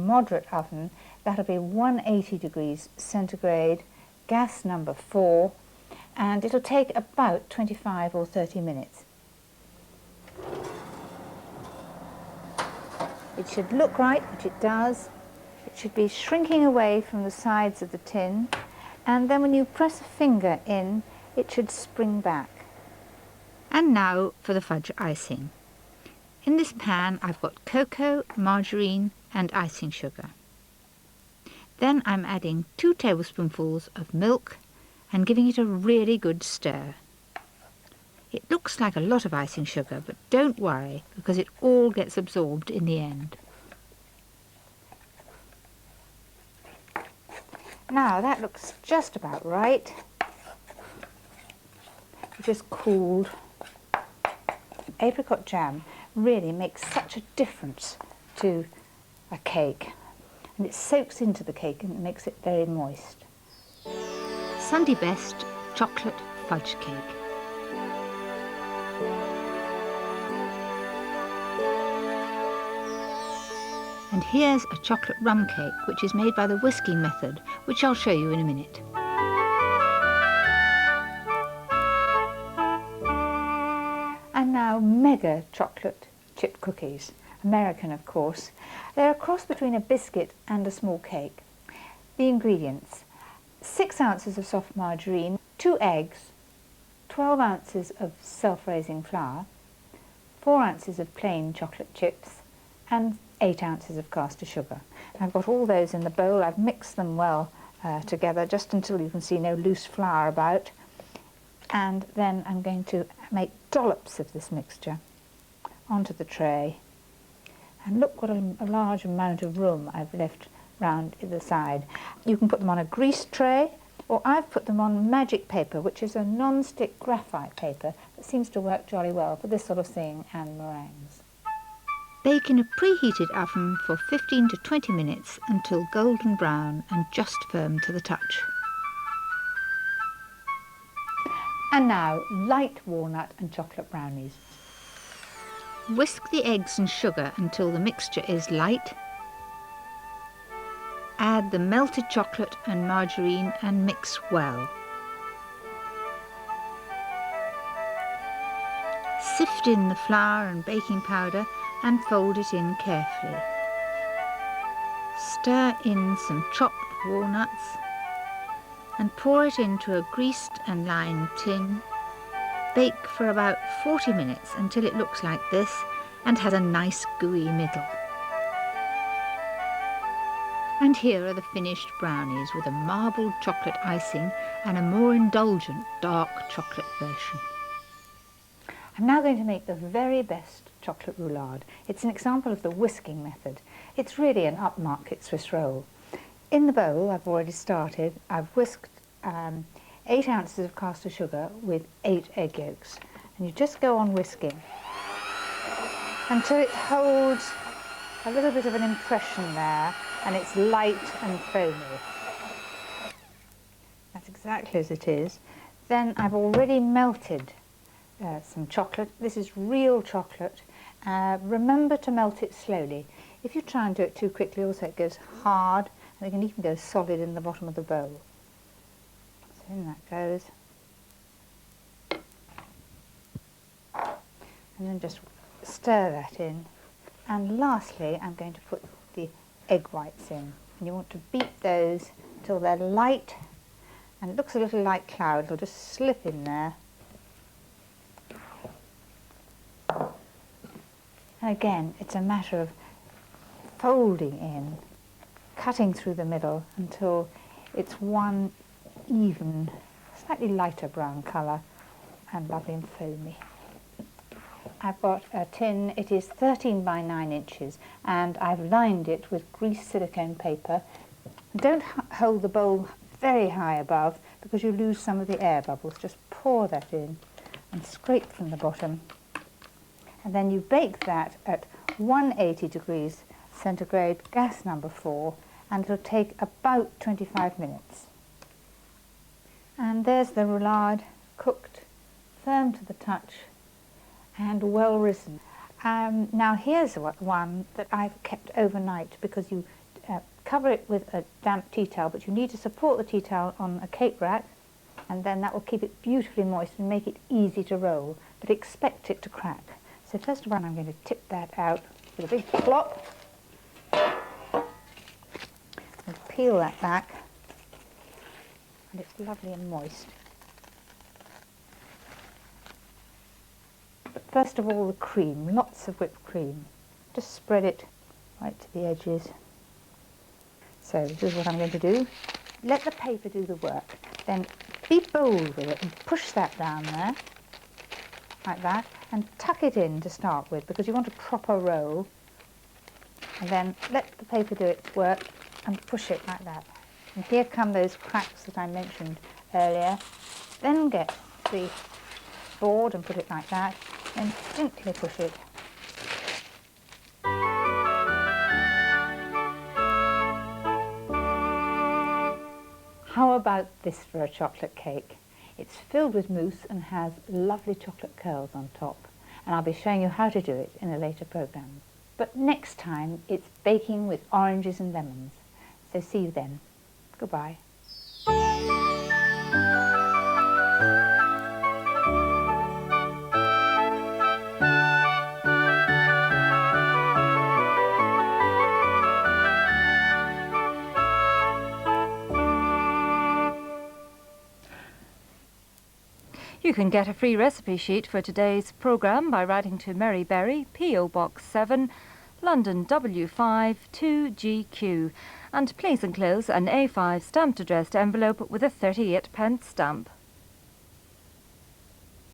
moderate oven, that'll be 180 degrees centigrade, gas number 4, and it'll take about 25 or 30 minutes. It should look right, which it does. It should be shrinking away from the sides of the tin, and then when you press a finger in, it should spring back. And now for the fudge icing. In this pan I've got cocoa, margarine and icing sugar. Then I'm adding 2 tablespoonfuls of milk and giving it a really good stir. It looks like a lot of icing sugar, but don't worry because it all gets absorbed in the end. Now that looks just about right. It just cooled. Apricot jam really makes such a difference to a cake, and it soaks into the cake and makes it very moist. Sunday Best Chocolate Fudge Cake. And here's a chocolate rum cake, which is made by the whisking method, which I'll show you in a minute. And now mega chocolate chip cookies, American of course. They're a cross between a biscuit and a small cake. The ingredients: 6 ounces of soft margarine, 2 eggs, 12 ounces of self-raising flour, 4 ounces of plain chocolate chips, and 8 ounces of caster sugar. I've got all those in the bowl. I've mixed them well together just until you can see no loose flour about. And then I'm going to make dollops of this mixture onto the tray. And look what a large amount of room I've left round either side. You can put them on a greased tray, or I've put them on magic paper, which is a non-stick graphite paper that seems to work jolly well for this sort of thing and meringues. Bake in a preheated oven for 15 to 20 minutes until golden brown and just firm to the touch. And now, light walnut and chocolate brownies. Whisk the eggs and sugar until the mixture is light. Add the melted chocolate and margarine and mix well. Sift in the flour and baking powder and fold it in carefully. Stir in some chopped walnuts and pour it into a greased and lined tin. Bake for about 40 minutes until it looks like this and has a nice gooey middle. And here are the finished brownies with a marbled chocolate icing and a more indulgent dark chocolate version. I'm now going to make the very best chocolate roulade. It's an example of the whisking method. It's really an upmarket Swiss roll. In the bowl I've already started. I've whisked 8 ounces of caster sugar with 8 egg yolks. And you just go on whisking until it holds a little bit of an impression there and it's light and foamy. That's exactly as it is. Then I've already melted some chocolate. This is real chocolate. Remember to melt it slowly. If you try and do it too quickly, also it goes hard and it can even go solid in the bottom of the bowl. So in that goes. And then just stir that in. And lastly, I'm going to put the egg whites in. And you want to beat those until they're light, and it looks a little like cloud. It'll just slip in there. And again, it's a matter of folding in, cutting through the middle until it's one even, slightly lighter brown colour and lovely and foamy. I've got a tin. It is 13 by 9 inches and I've lined it with greased silicone paper. Don't hold the bowl very high above because you lose some of the air bubbles. Just pour that in and scrape from the bottom. And then you bake that at 180 degrees centigrade, gas number 4, and it'll take about 25 minutes. And there's the roulade, cooked, firm to the touch, and well risen. Now here's one that I've kept overnight because you cover it with a damp tea towel, but you need to support the tea towel on a cake rack, and then that will keep it beautifully moist and make it easy to roll, but expect it to crack. So first of all, I'm going to tip that out with a big plop. And peel that back, and it's lovely and moist. But first of all, the cream, lots of whipped cream. Just spread it right to the edges. So this is what I'm going to do. Let the paper do the work. Then be bold with it and push that down there, like that, and tuck it in to start with, because you want a proper roll. And then let the paper do its work and push it like that. And here come those cracks that I mentioned earlier. Then get the board and put it like that, and gently push it. How about this for a chocolate cake? It's filled with mousse and has lovely chocolate curls on top. And I'll be showing you how to do it in a later programme. But next time it's baking with oranges and lemons. So see you then. Goodbye. You can get a free recipe sheet for today's programme by writing to Mary Berry, P.O. Box 7, London W5 2GQ, and please enclose an A5 stamped addressed envelope with a 38p stamp.